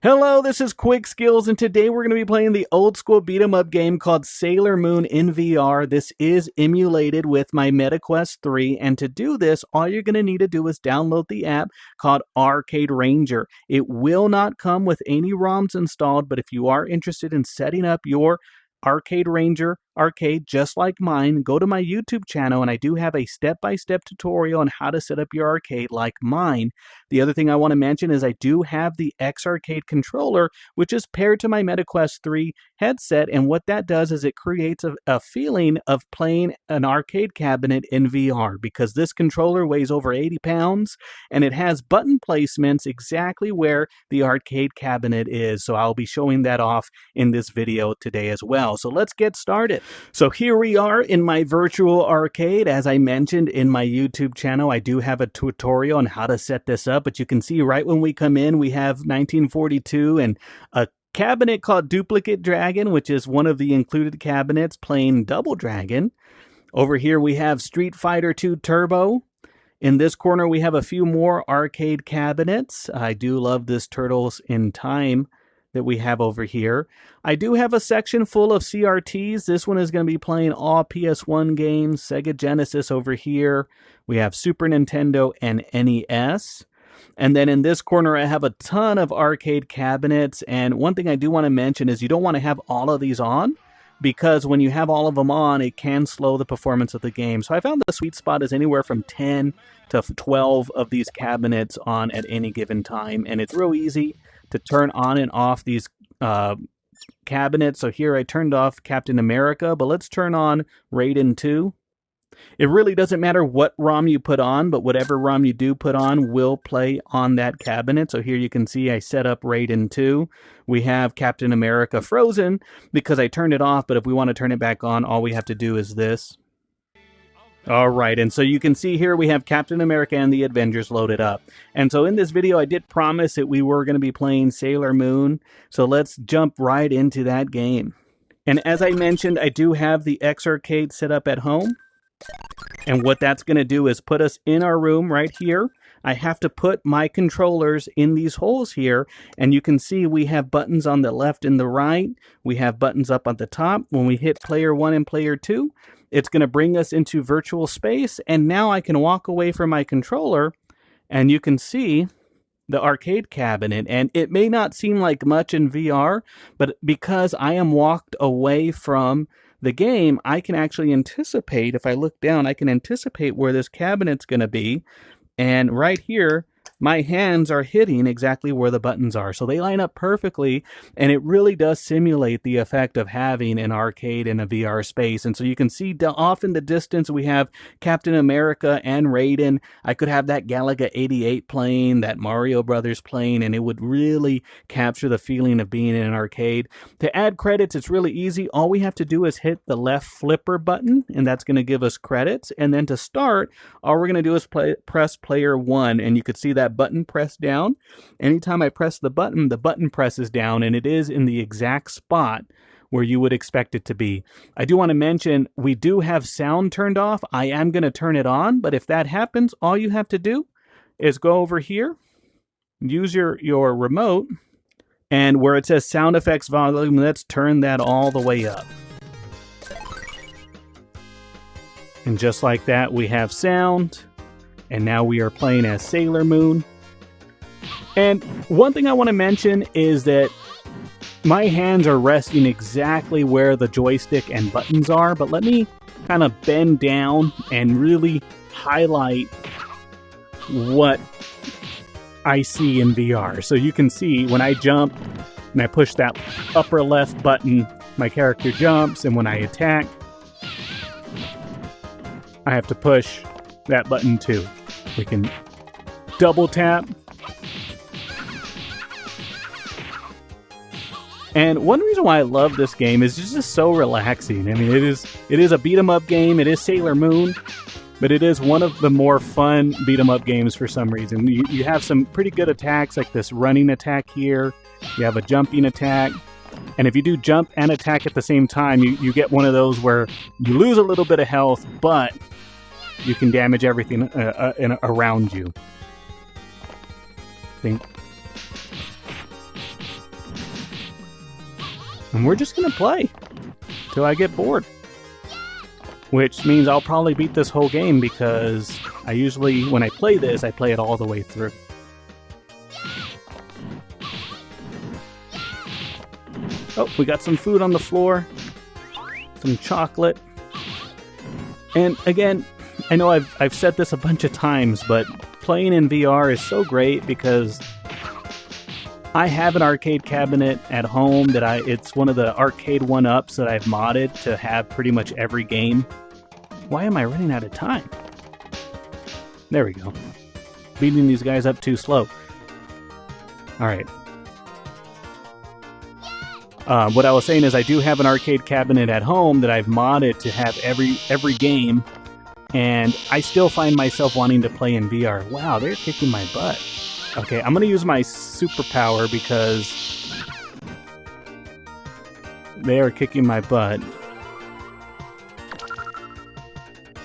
Hello, this is Quick Skills, and today we're going to be playing the old school beat 'em up game called Sailor Moon in VR. This is emulated with my MetaQuest 3, and to do this, all you're going to need to do is download the app called Arcade Ranger. It will not come with any ROMs installed, but if you are interested in setting up your Arcade Ranger arcade just like mine, go to my YouTube channel and I do have a step-by-step tutorial on how to set up your arcade like mine. The other thing I want to mention is I do have the X-Arcade controller, which is paired to my MetaQuest 3 headset, and what that does is it creates a feeling of playing an arcade cabinet in VR, because this controller weighs over 80 pounds and it has button placements exactly where the arcade cabinet is. So I'll be showing that off in this video today as well. So let's get started. So here we are in my virtual arcade. As I mentioned in my YouTube channel, I do have a tutorial on how to set this up, but you can see right when we come in, we have 1942 and a cabinet called Duplicate Dragon, which is one of the included cabinets playing Double Dragon. Over here we have Street Fighter 2 Turbo. In this corner we have a few more arcade cabinets. I do love this Turtles in Time that we have over here. I do have a section full of CRTs. This one is going to be playing all PS1 games, Sega Genesis over here. We have Super Nintendo and NES. And then in this corner, I have a ton of arcade cabinets. And one thing I do want to mention is you don't want to have all of these on, because when you have all of them on, it can slow the performance of the game. So I found the sweet spot is anywhere from 10 to 12 of these cabinets on at any given time. And it's real easy to turn on and off these cabinets. So here I turned off Captain America, but let's turn on Raiden 2. It really doesn't matter what ROM you put on, but whatever ROM you do put on will play on that cabinet. So here you can see I set up Raiden 2. We have Captain America frozen because I turned it off, but if we want to turn it back on, all we have to do is this. All right, and so you can see here we have Captain America and the Avengers loaded up. And so in this video, I did promise that we were going to be playing Sailor Moon. So let's jump right into that game. And as I mentioned, I do have the X-Arcade set up at home. And what that's going to do is put us in our room right here. I have to put my controllers in these holes here, and you can see we have buttons on the left and the right. We have buttons up on the top. When we hit player 1 and player 2, it's going to bring us into virtual space, and now I can walk away from my controller, and you can see the arcade cabinet. And it may not seem like much in VR, but because I am walked away from the game, I can actually anticipate, if I look down, I can anticipate where this cabinet's going to be. And right here, my hands are hitting exactly where the buttons are. So they line up perfectly, and it really does simulate the effect of having an arcade in a VR space. And so you can see off in the distance, we have Captain America and Raiden. I could have that Galaga 88 playing, that Mario Brothers playing, and it would really capture the feeling of being in an arcade. To add credits, it's really easy. All we have to do is hit the left flipper button, and that's going to give us credits. And then to start, all we're going to do is press player 1, and you could see that button pressed down. Anytime I press the button presses down, and it is in the exact spot where you would expect it to be. I do want to mention we do have sound turned off. I am going to turn it on, but if that happens, all you have to do is go over here, use your remote, and where it says sound effects volume, let's turn that all the way up. And just like that, we have sound. And now we are playing as Sailor Moon. And one thing I want to mention is that my hands are resting exactly where the joystick and buttons are, but let me kind of bend down and really highlight what I see in VR. So you can see when I jump and I push that upper left button, my character jumps, and when I attack, I have to push that button too. We can double tap. And one reason why I love this game is it's just so relaxing. I mean, it is a beat 'em up game. It is Sailor Moon, but it is one of the more fun beat 'em up games for some reason. You have some pretty good attacks, like this running attack here. You have a jumping attack. And if you do jump and attack at the same time, you get one of those where you lose a little bit of health, but you can damage everything around you. And we're just gonna play till I get bored. Which means I'll probably beat this whole game because I usually, when I play this, I play it all the way through. Oh, we got some food on the floor. Some chocolate. And again, I know I've said this a bunch of times, but playing in VR is so great because I have an arcade cabinet at home that it's one of the arcade 1-ups that I've modded to have pretty much every game. Why am I running out of time? There we go. Beating these guys up too slow. Alright. What I was saying is I do have an arcade cabinet at home that I've modded to have every game, and I still find myself wanting to play in VR. Wow, they're kicking my butt. Okay, I'm going to use my superpower because they are kicking my butt.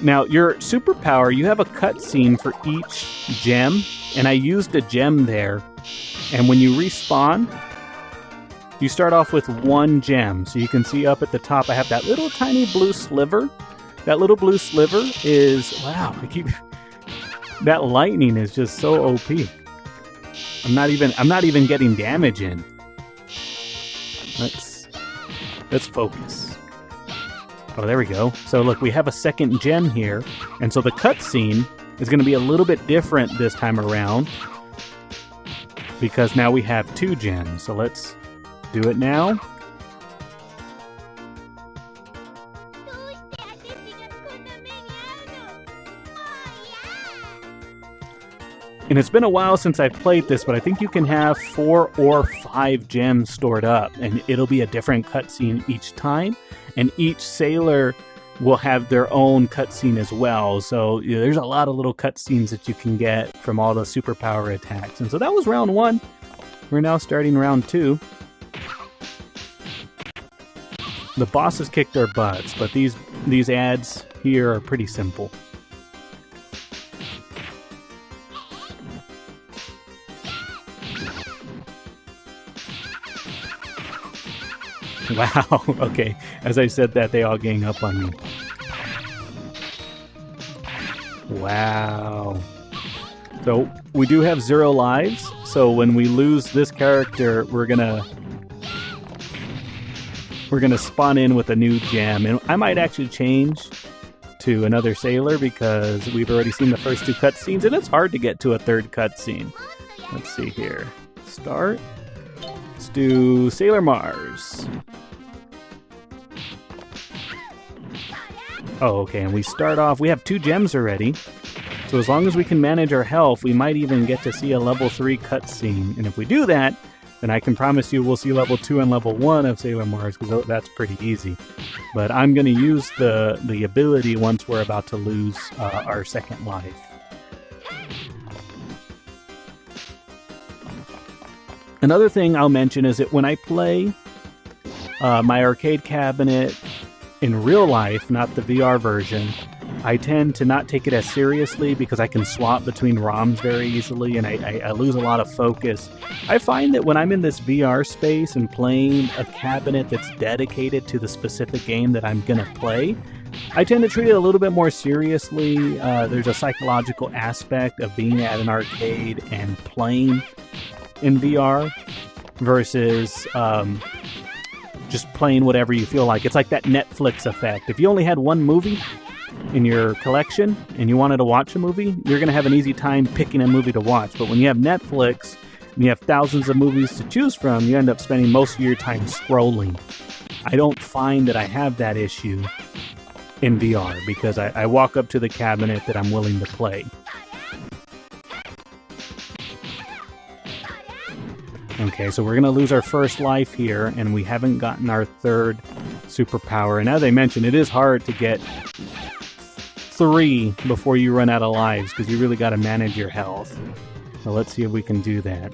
Now, your superpower, you have a cutscene for each gem, and I used a gem there. And when you respawn, you start off with 1 gem. So you can see up at the top, I have that little tiny blue sliver. That little blue sliver is, wow, that lightning is just so OP. I'm not even getting damage in. Let's focus. Oh, there we go. So look, we have a second gem here, and so the cutscene is going to be a little bit different this time around because now we have 2 gems. So let's do it now. And it's been a while since I've played this, but I think you can have 4 or 5 gems stored up, and it'll be a different cutscene each time, and each sailor will have their own cutscene as well. So there's a lot of little cutscenes that you can get from all the superpower attacks. And so that was round 1. We're now starting round 2. The bosses kicked our butts, but these ads here are pretty simple. Wow, okay. As I said that, they all gang up on me. Wow. So, we do have 0 lives, so when we lose this character, we're gonna spawn in with a new gem. And I might actually change to another sailor because we've already seen the first 2 cutscenes, and it's hard to get to a 3rd cutscene. Let's see here. Start. Let's do Sailor Mars. Oh, okay, and we start off, we have 2 gems already, so as long as we can manage our health, we might even get to see a level 3 cutscene, and if we do that, then I can promise you we'll see level 2 and level 1 of Sailor Mars, because that's pretty easy. But I'm going to use the ability once we're about to lose our 2nd life. Another thing I'll mention is that when I play my arcade cabinet in real life, not the VR version, I tend to not take it as seriously because I can swap between ROMs very easily and I lose a lot of focus. I find that when I'm in this VR space and playing a cabinet that's dedicated to the specific game that I'm going to play, I tend to treat it a little bit more seriously. There's a psychological aspect of being at an arcade and playing in VR versus just playing whatever you feel like. It's like that Netflix effect. If you only had 1 movie in your collection and you wanted to watch a movie, you're going to have an easy time picking a movie to watch. But when you have Netflix and you have thousands of movies to choose from, you end up spending most of your time scrolling. I don't find that I have that issue in VR because I walk up to the cabinet that I'm willing to play. Okay, so we're going to lose our 1st life here, and we haven't gotten our 3rd superpower. And as I mentioned, it is hard to get 3 before you run out of lives, because you really got to manage your health. So let's see if we can do that.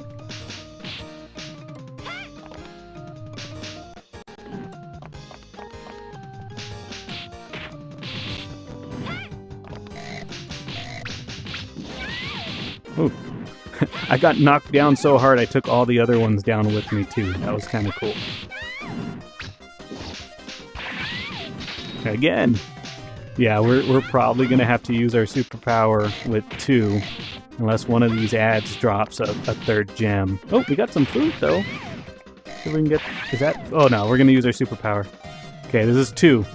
Ooh. I got knocked down so hard I took all the other ones down with me too. That was kind of cool. Again. Yeah, we're probably going to have to use our superpower with 2. Unless one of these ads drops a 3rd gem. Oh, we got some food, though. See if we can get... Is that... Oh, no, we're going to use our superpower. Okay, this is 2.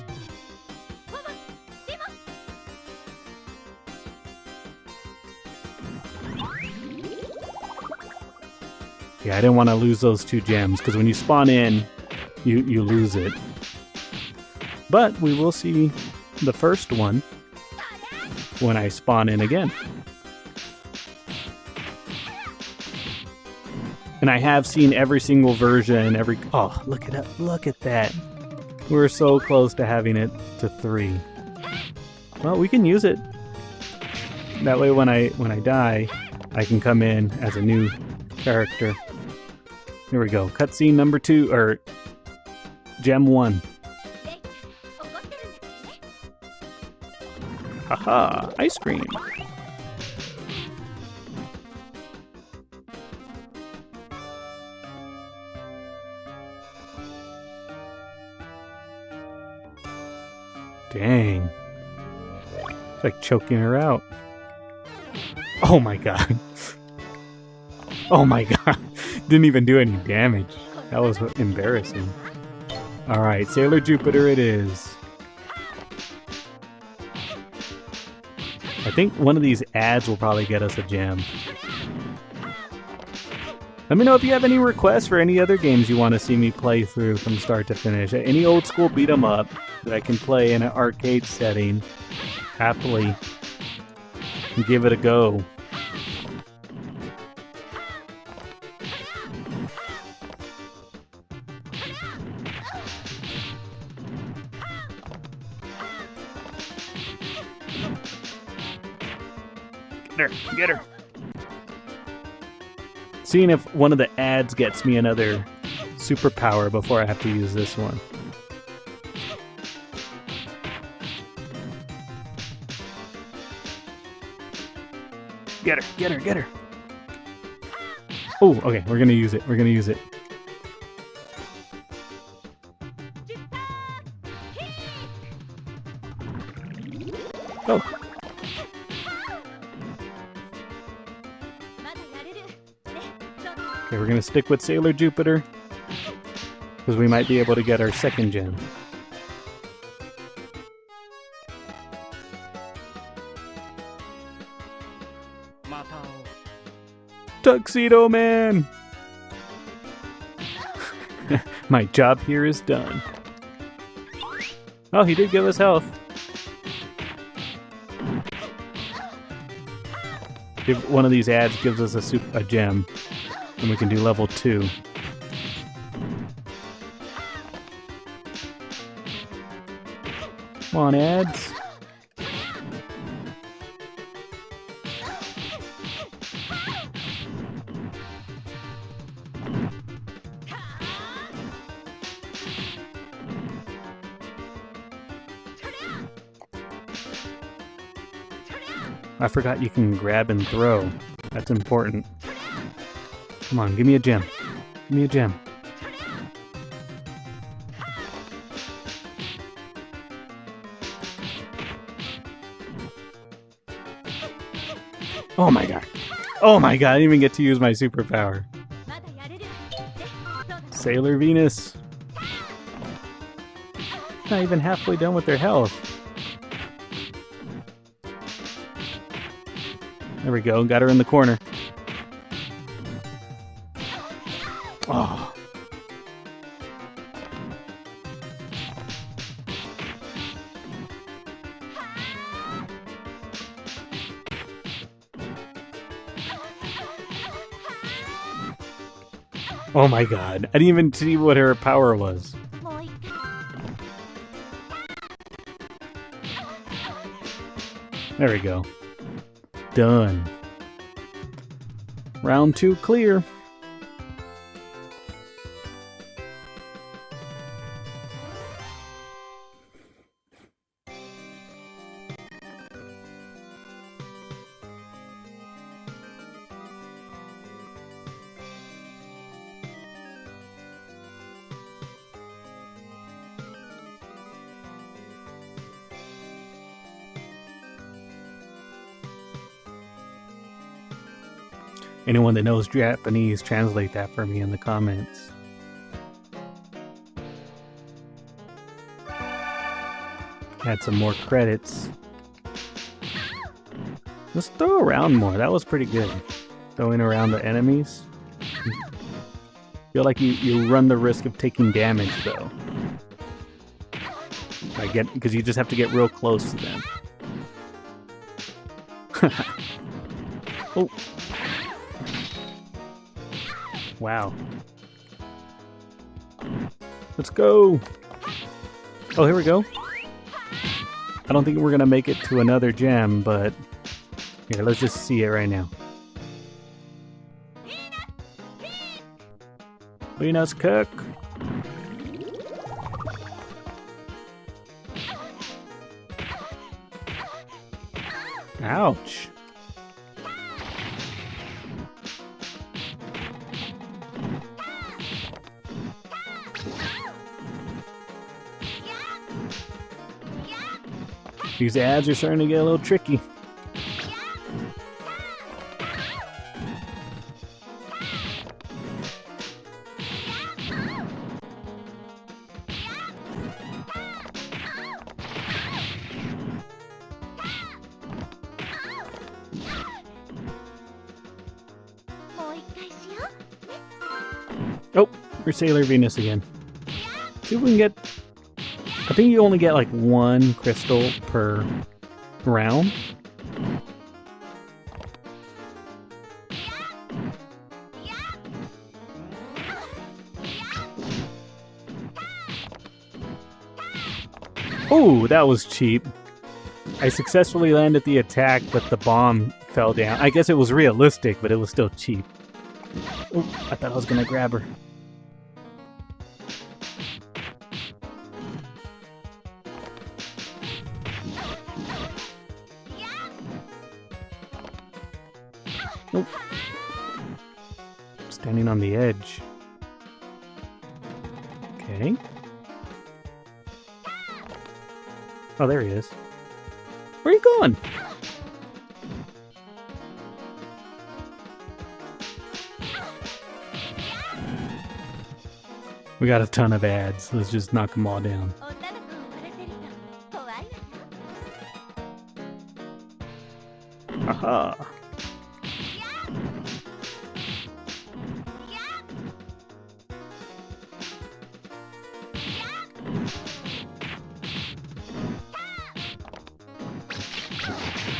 Yeah, I didn't want to lose those 2 gems, because when you spawn in, you lose it. But we will see the first one when I spawn in again. And I have seen every single version, oh, look at that. We're so close to having it to 3. Well, we can use it. That way when I die, I can come in as a new character. Here we go. Cutscene number 2, or Gem 1. Haha, ice cream. Dang. It's like choking her out. Oh my god. Oh my god. Didn't even do any damage. That was embarrassing. Alright, Sailor Jupiter it is. I think one of these ads will probably get us a gem. Let me know if you have any requests for any other games you want to see me play through from start to finish. Any old school beat 'em up that I can play in an arcade setting happily and give it a go. Get her. Seeing if one of the ads gets me another superpower before I have to use this one. Get her. Oh, okay, we're gonna use it. Oh. Okay, we're gonna stick with Sailor Jupiter because we might be able to get our 2nd gem. Tuxedo Man! My job here is done. Oh, he did give us health. If one of these ads gives us a gem, then we can do level 2. Come on, ads. I forgot you can grab and throw. That's important. Come on, give me a gem. Give me a gem. Oh my god. Oh my god, I didn't even get to use my superpower. Sailor Venus. Not even halfway done with their health. There we go, got her in the corner. Oh. Oh my god, I didn't even see what her power was. There we go. Done. Round 2 clear. Anyone that knows Japanese, translate that for me in the comments. Add some more credits. Let's throw around more. That was pretty good. Throwing around the enemies. Feel like you run the risk of taking damage though. Because you just have to get real close to them. Oh. Wow. Let's go. Oh, here we go. I don't think we're gonna make it to another gem, but here, let's just see it right now. Venus cook. Ouch. These ads are starting to get a little tricky. Oh, we're Sailor Venus again. See if we can get... I think you only get like one crystal per round. Oh, that was cheap. I successfully landed the attack, but the bomb fell down. I guess it was realistic, but it was still cheap. Oh, I thought I was gonna grab her. Nope. Standing on the edge. Okay. Oh, there he is. Where are you going? We got a ton of ads. Let's just knock them all down. Aha!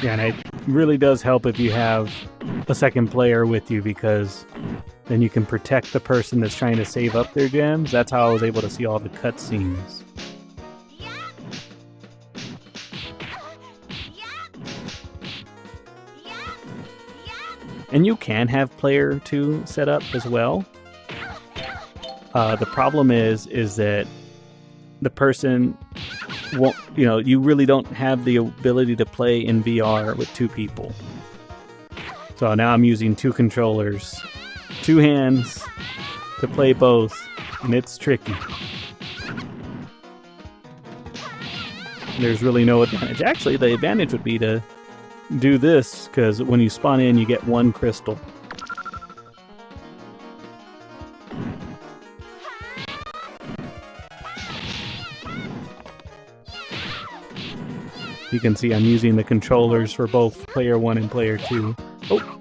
Yeah, and it really does help if you have a second player with you, because then you can protect the person that's trying to save up their gems. That's how I was able to see all the cutscenes. And you can have player 2 set up as well. The problem is that the person won't, you really don't have the ability to play in VR with 2 people. So now I'm using 2 controllers, 2 hands to play both, and it's tricky. There's really no advantage. Actually, the advantage would be to do this, because when you spawn in, you get 1 crystal. You can see I'm using the controllers for both player 1 and player 2. Oh,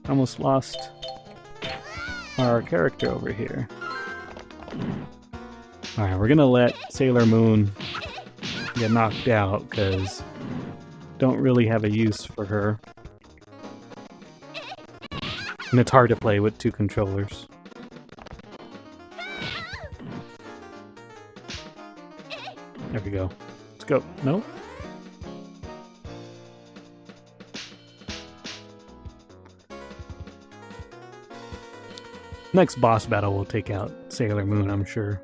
almost lost our character over here. Alright, we're gonna let Sailor Moon get knocked out, because don't really have a use for her. And it's hard to play with 2 controllers. There we go. Let's go. No? Next boss battle will take out Sailor Moon, I'm sure.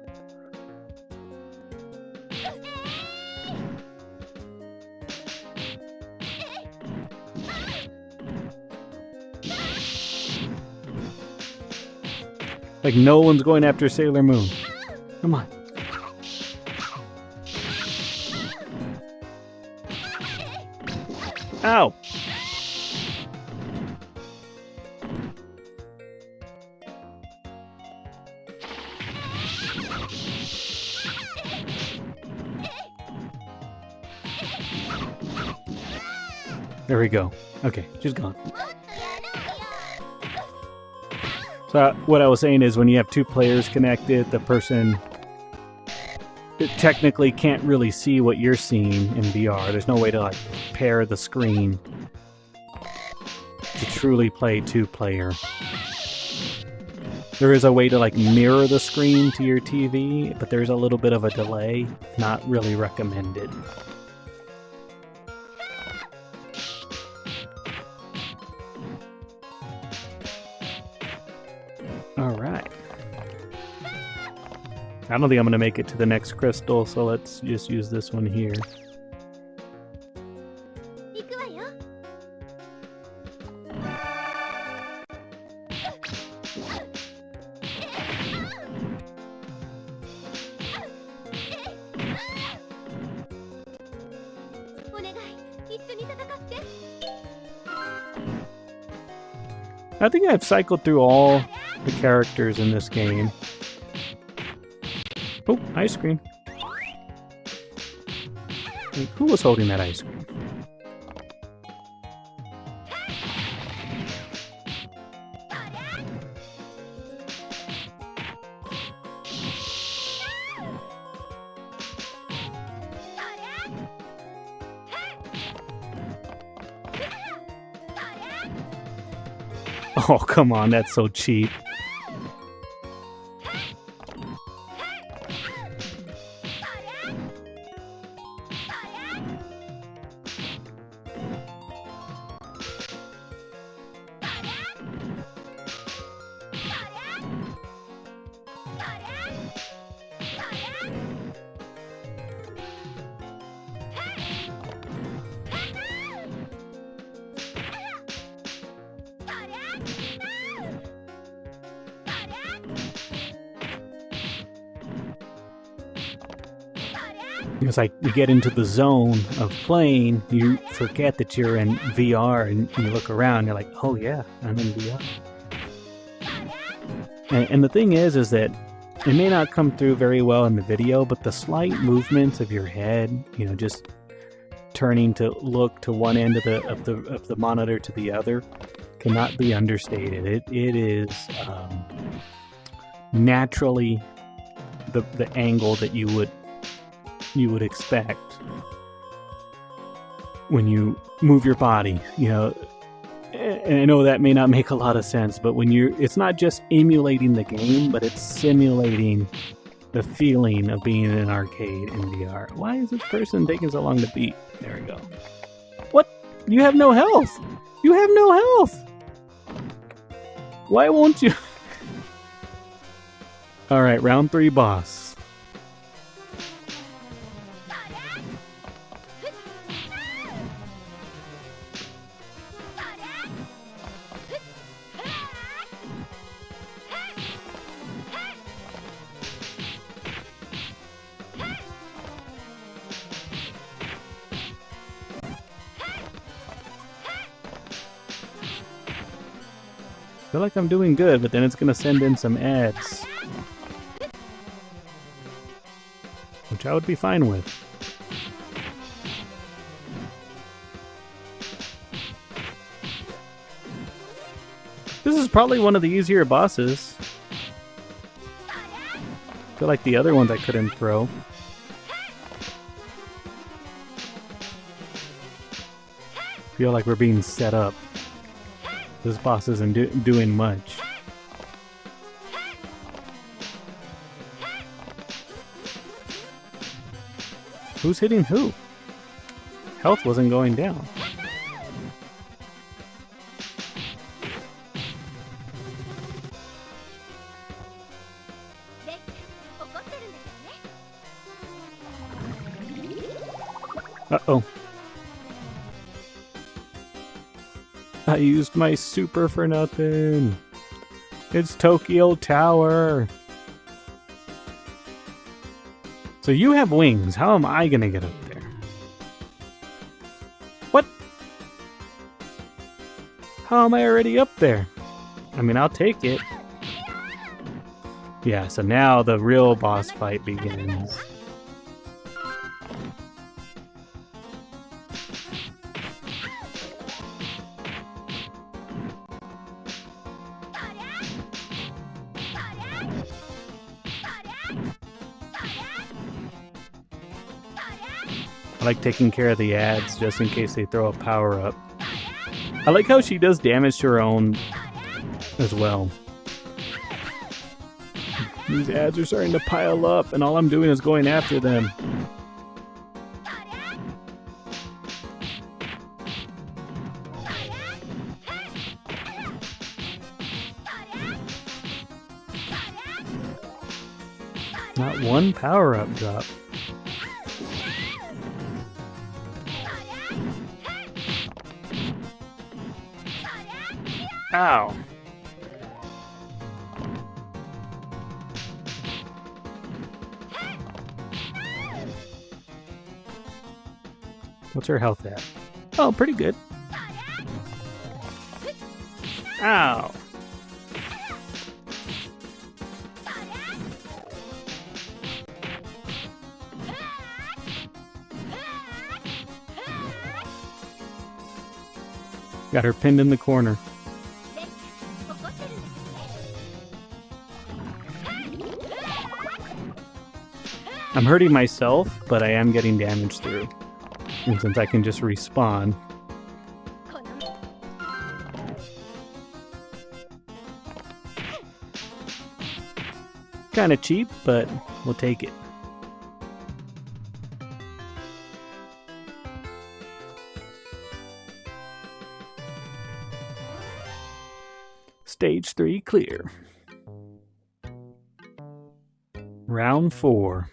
Like, no one's going after Sailor Moon. Come on. Ow! There we go. Okay, she's gone. So what I was saying is when you have two players connected, the person technically can't really see what you're seeing in VR. There's no way to like pair the screen to truly play two-player. There is a way to like mirror the screen to your TV, but there's a little bit of a delay. Not really recommended. Alright. I don't think I'm going to make it to the next crystal, so let's just use this one here. I think I've cycled through all the characters in this game. Oh, ice cream. Wait, who was holding that ice cream? Oh, come on, that's so cheap. It's like you get into the zone of playing, you forget that you're in VR, and you look around, you're like, oh yeah, I'm in VR. And the thing is that it may not come through very well in the video, but the slight movements of your head, you know, just turning to look to one end of the monitor to the other, cannot be understated. It is naturally the angle that you would expect when you move your body, you know. And I know that may not make a lot of sense, but when it's not just emulating the game, but it's simulating the feeling of being in an arcade in VR. Why is this person taking so long to beat? There we go. What? You have no health! You have no health! Why won't you? Alright, round 3 boss. I feel like I'm doing good, but then it's gonna send in some ads, which I would be fine with. This is probably one of the easier bosses. I feel like the other ones I couldn't throw. I feel like we're being set up. This boss isn't doing much. Who's hitting who? Health wasn't going down. Uh-oh. I used my super for nothing. It's Tokyo Tower. So you have wings. How am I gonna get up there? What? How am I already up there? I mean, I'll take it. Yeah, so now the real boss fight begins. I like taking care of the ads just in case they throw a power up. I like how she does damage to her own as well. These ads are starting to pile up and all I'm doing is going after them. Not one power-up drop. Ow. What's her health at? Oh, pretty good. Ow. Got her pinned in the corner. I'm hurting myself, but I am getting damage through. And since I can just respawn. Kinda cheap, but we'll take it. Stage 3 clear. Round 4.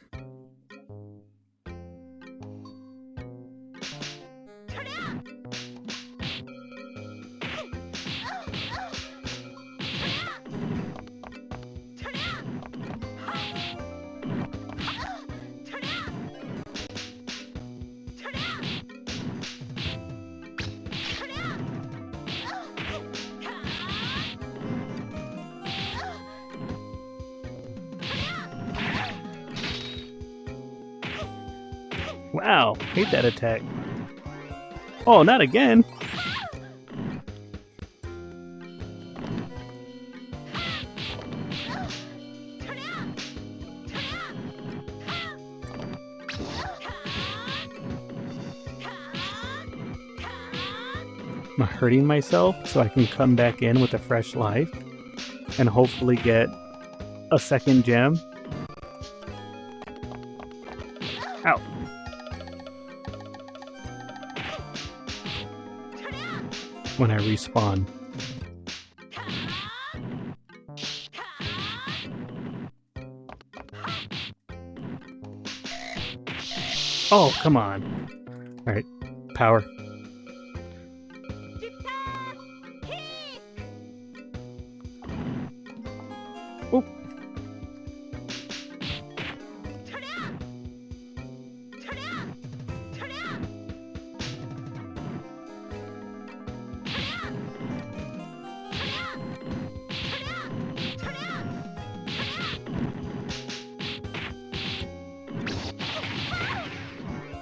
Wow, hate that attack. Oh, not again! I'm hurting myself so I can come back in with a fresh life and hopefully get a second gem. Ow. When I respawn. Oh, come on. Alright, power. Oh.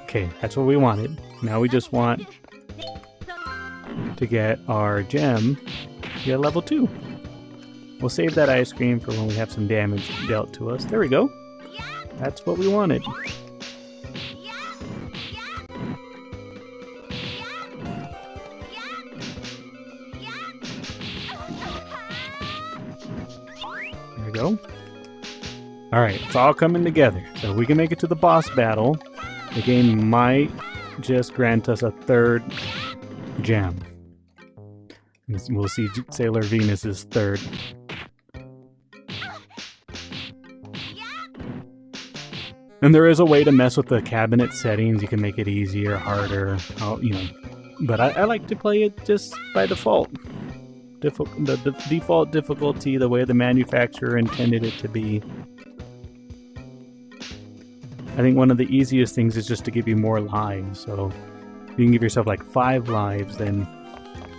Okay, that's what we wanted. Now we just want to get our gem to get level 2. We'll save that ice cream for when we have some damage dealt to us. There we go. That's what we wanted. There we go. Alright, it's all coming together. So if we can make it to the boss battle, the game might just grant us a third gem. We'll see Sailor Venus's third. And there is a way to mess with the cabinet settings. You can make it easier, harder, But I like to play it just by default. The default difficulty, the way the manufacturer intended it to be. I think one of the easiest things is just to give you more lives. So if you can give yourself like 5 lives, then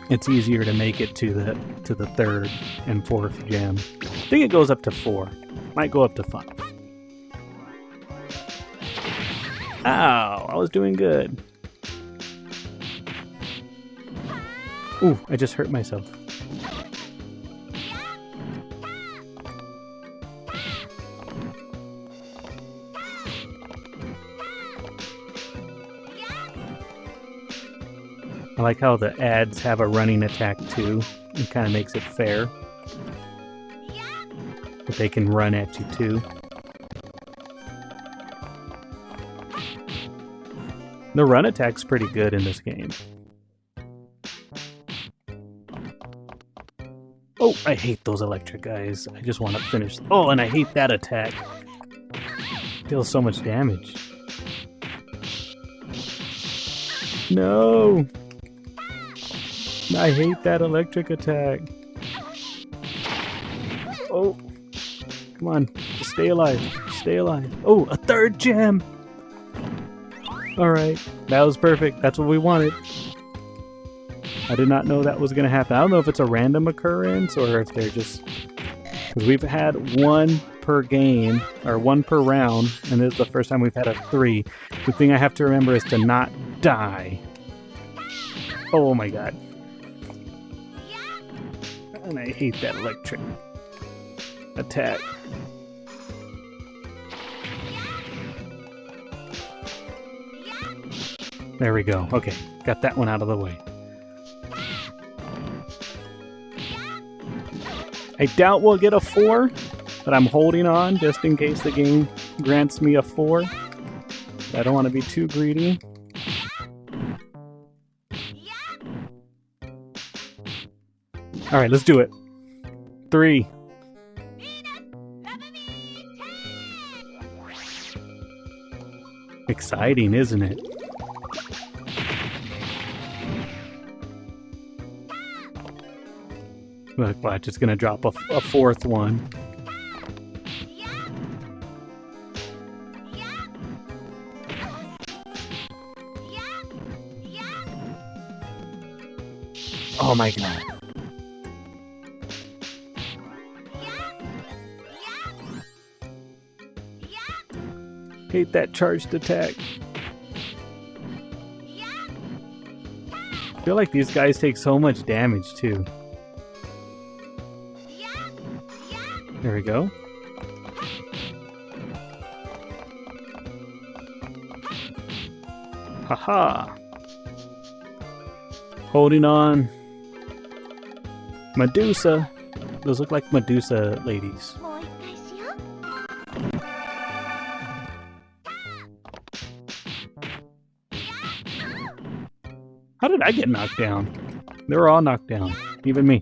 it's easier to make it to the third and fourth gem. I think it goes up to 4. Might go up to 5. Ow, I was doing good. Ooh, I just hurt myself. I like how the ads have a running attack too. It kind of makes it fair. But they can run at you too. The run attack's pretty good in this game. Oh, I hate those electric guys. I just want to finish. Oh, and I hate that attack. Deals so much damage. No! I hate that electric attack. Oh! Come on, just stay alive. Stay alive. Oh, a third gem! Alright, that was perfect. That's what we wanted. I did not know that was going to happen. I don't know if it's a random occurrence or if they're just... Because we've had one per game, or one per round, and this is the first time we've had a 3. The thing I have to remember is to not die. Oh my god. And I hate that electric attack. There we go. Okay, got that one out of the way. I doubt we'll get a 4, but I'm holding on just in case the game grants me a 4. I don't want to be too greedy. Alright, let's do it. 3. Exciting, isn't it? Look, watch, it's gonna drop a 4th one. Oh my god. Hate that charged attack. I feel like these guys take so much damage too. There we go. Haha. Holding on. Medusa. Those look like Medusa ladies. How did I get knocked down? They were all knocked down. Even me.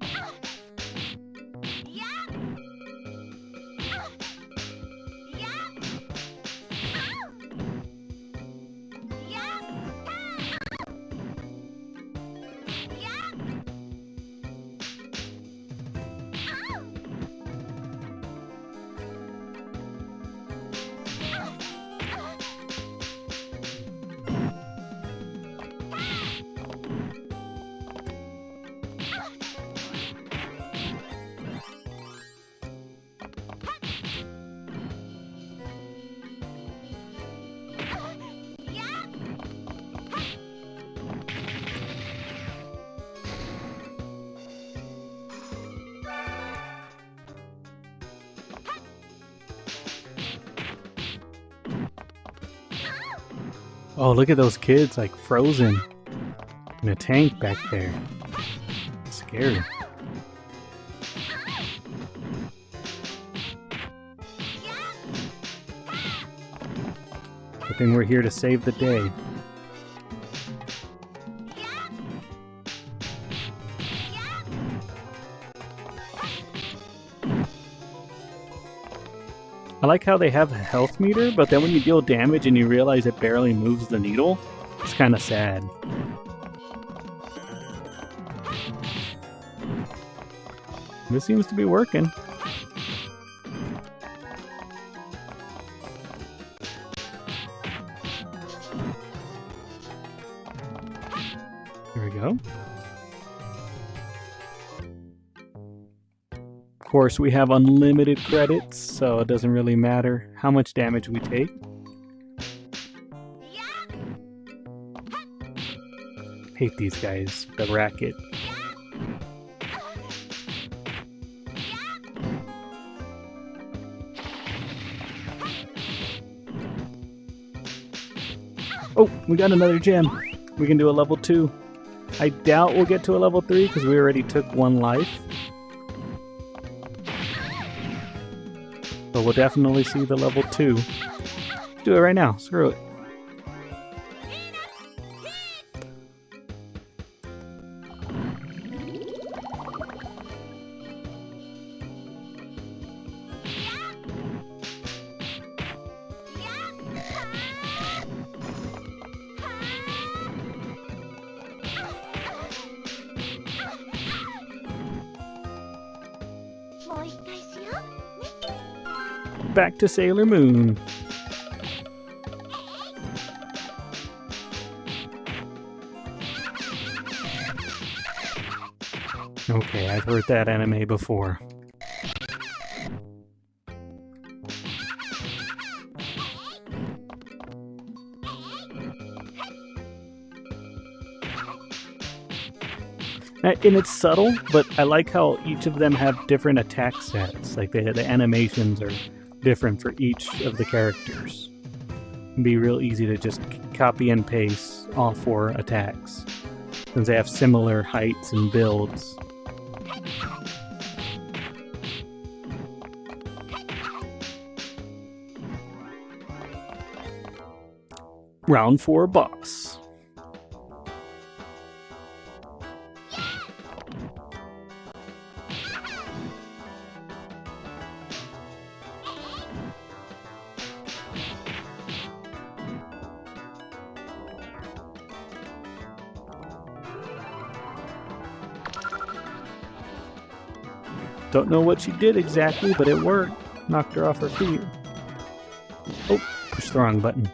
Oh, look at those kids, like frozen in a tank back there. It's scary. Good thing we're here to save the day. I like how they have a health meter, but then when you deal damage and you realize it barely moves the needle, it's kind of sad. This seems to be working. Here we go. Of course, we have unlimited credits, so it doesn't really matter how much damage we take. Hate these guys, the racket. Oh, we got another gem. We can do a level 2. I doubt we'll get to a level 3 because we already took 1 life. But we'll definitely see the level 2. Let's do it right now. Screw it. Back to Sailor Moon. Okay, I've heard that anime before. And it's subtle, but I like how each of them have different attack sets. Like the animations are different for each of the characters. It'd be real easy to just copy and paste all 4 attacks, since they have similar heights and builds. Round 4 boss. Don't know what she did exactly, but it worked. Knocked her off her feet. Oh, pushed the wrong button.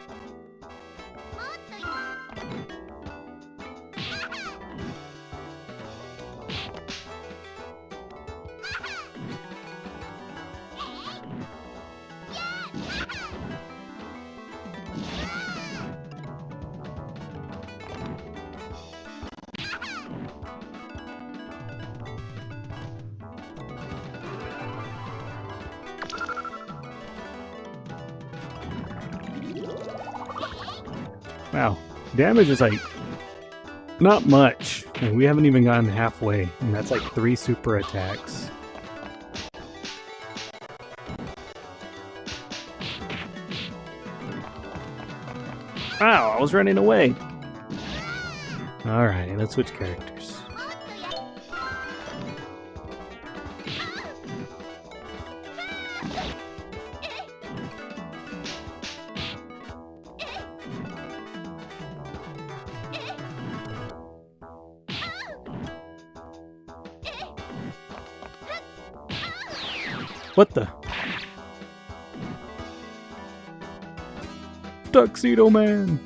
Wow, damage is like not much. And we haven't even gotten halfway, and that's like 3 super attacks. Wow, I was running away. Alright, let's switch characters. What the? Tuxedo Man!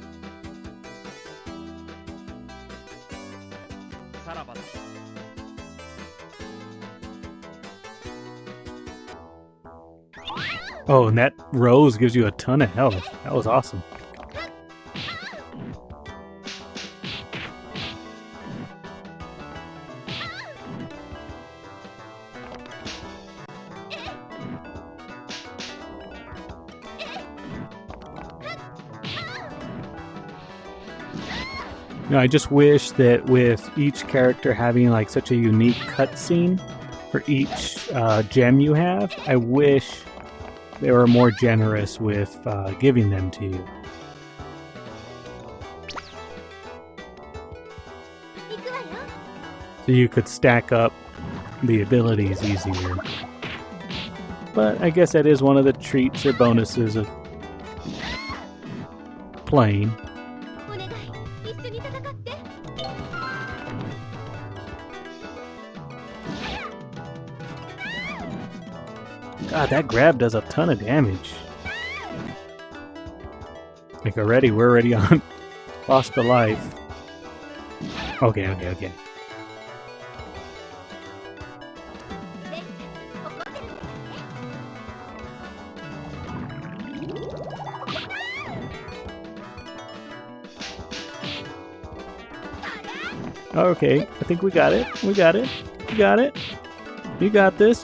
Oh, and that rose gives you a ton of health. That was awesome. You know, I just wish that with each character having like such a unique cutscene for each gem you have, I wish they were more generous with giving them to you. So you could stack up the abilities easier. But I guess that is one of the treats or bonuses of playing. God, that grab does a ton of damage. Like already, we're already on lost a life. Okay. Okay, I think we got it. You got it. You got this.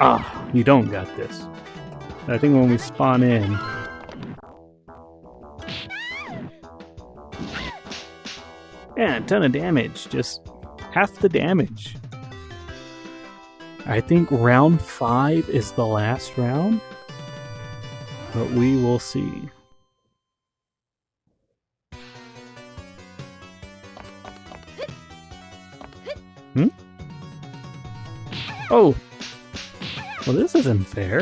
Ah, you don't got this. I think when we spawn in... Yeah, a ton of damage. Just half the damage. I think round 5 is the last round. But we will see. Oh! Well, this isn't fair.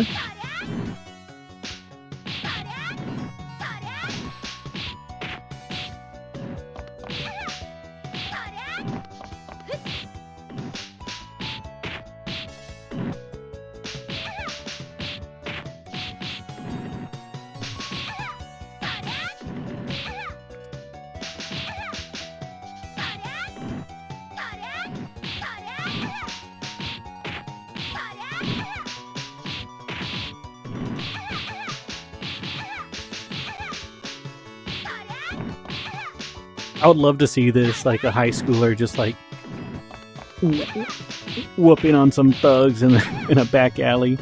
I would love to see this, like a high schooler just like whooping on some thugs in a back alley.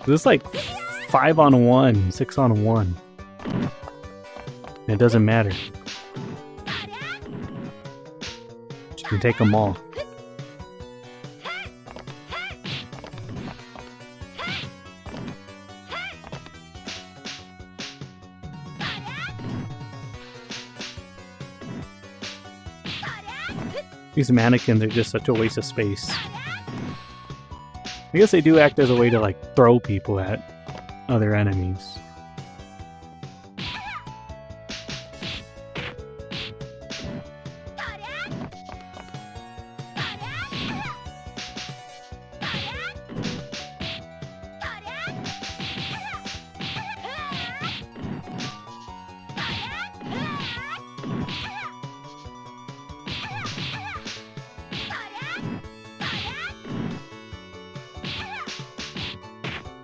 This is like 5-on-1, 6-on-1. It doesn't matter. You can take them all. These mannequins are just such a waste of space. I guess they do act as a way to like throw people at other enemies.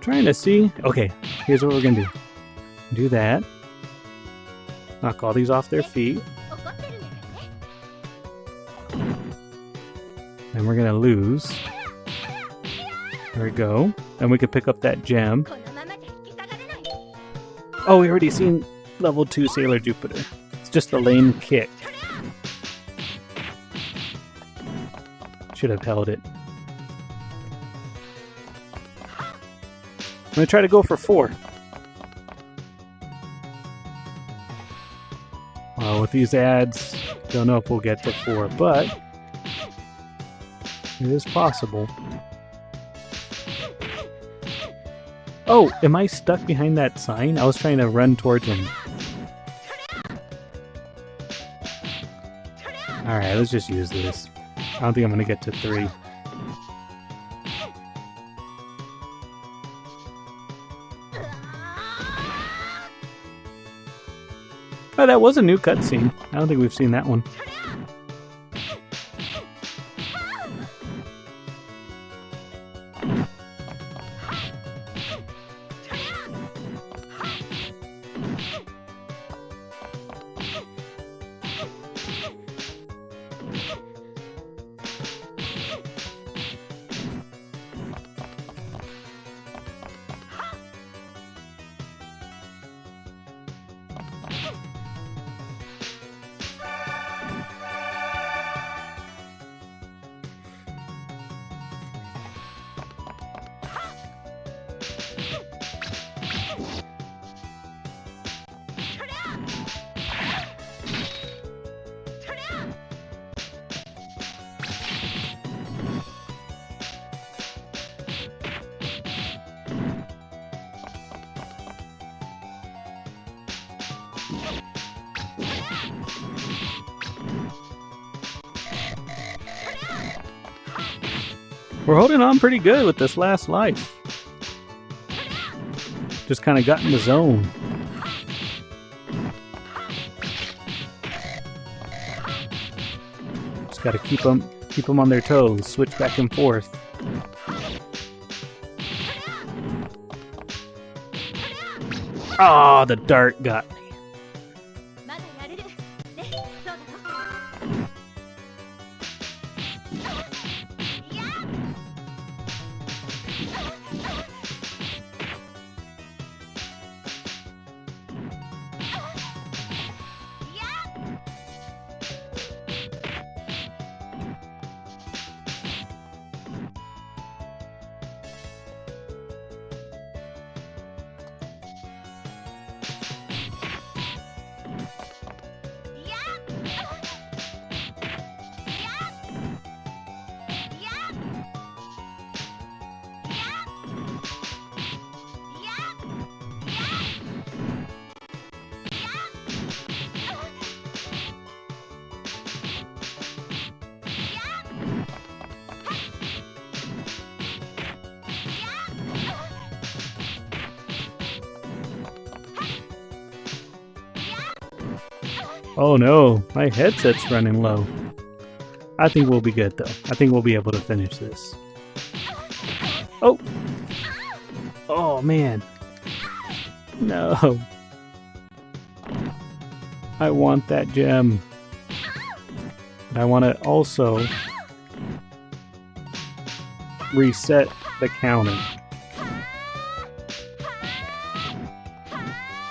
Trying to see. Okay, here's what we're gonna do. Do that. Knock all these off their feet. Then we're gonna lose. There we go. Then we could pick up that gem. Oh, we already seen level 2 Sailor Jupiter. It's just a lame kick. Should have held it. I'm gonna try to go for 4. With these ads, don't know if we'll get to 4, but it is possible. Oh, am I stuck behind that sign? I was trying to run towards him. Alright, let's just use this. I don't think I'm gonna get to 3. Oh, that was a new cutscene. I don't think we've seen that one. We're holding on pretty good with this last life. Just kind of got in the zone. Just got to keep them on their toes, switch back and forth. Ah, the dart got me. Oh no, my headset's running low. I think we'll be good though. I think we'll be able to finish this. Oh! Oh man. No. I want that gem. But I want to also reset the counter.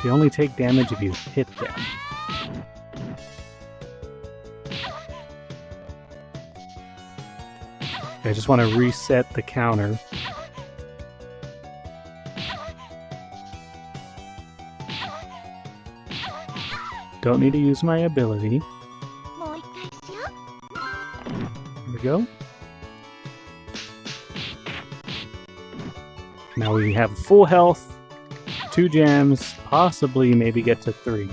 They only take damage if you hit them. I just want to reset the counter. Don't need to use my ability. There we go. Now we have full health, 2 gems, possibly maybe get to 3.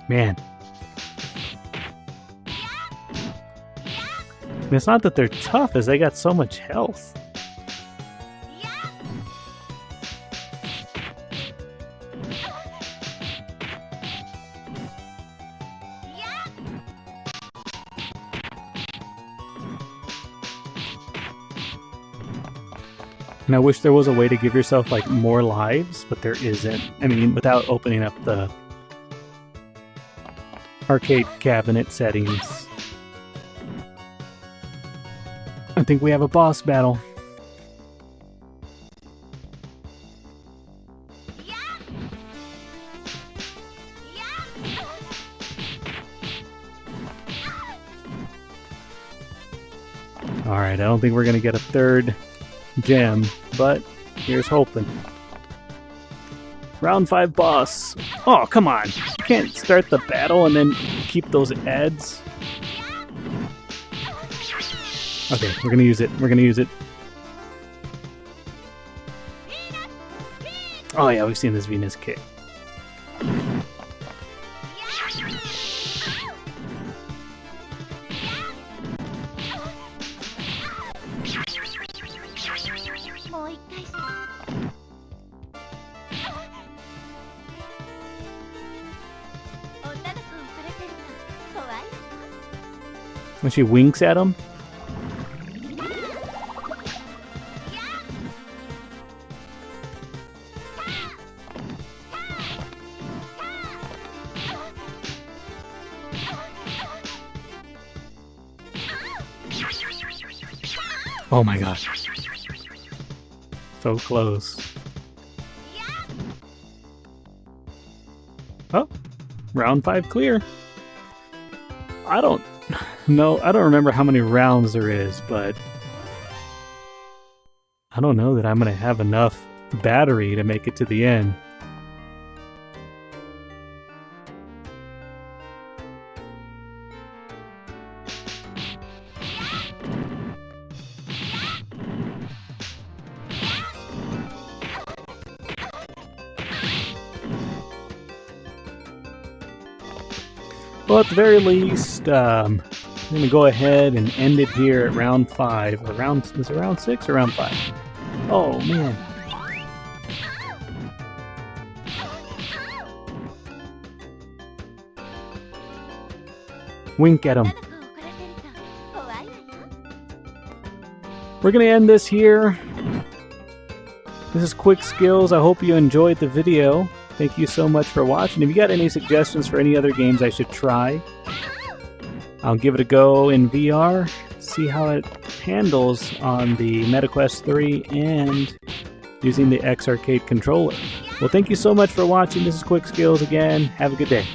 Man. And it's not that they're tough, as they got so much health. And I wish there was a way to give yourself like more lives, but there isn't. I mean, without opening up the arcade cabinet settings. I think we have a boss battle. Alright, I don't think we're gonna get a 3rd gem, but here's hoping. Round 5 boss. Oh, come on. You can't start the battle and then keep those ads. Okay, we're gonna use it. We're gonna use it. Oh yeah, we've seen this Venus kick. When she winks at him. Oh my gosh. So close. Oh, round 5 clear. I don't remember how many rounds there is, but I don't know that I'm going to have enough battery to make it to the end. Well, at the very least, I'm going to go ahead and end it here at round 5. Or is it round 6 or round 5? Oh, man. Wink at him. We're going to end this here. This is Quick Skills. I hope you enjoyed the video. Thank you so much for watching. If you got any suggestions for any other games I should try, I'll give it a go in VR, see how it handles on the MetaQuest 3 and using the X-Arcade controller. Well, thank you so much for watching. This is Quick Skills again. Have a good day.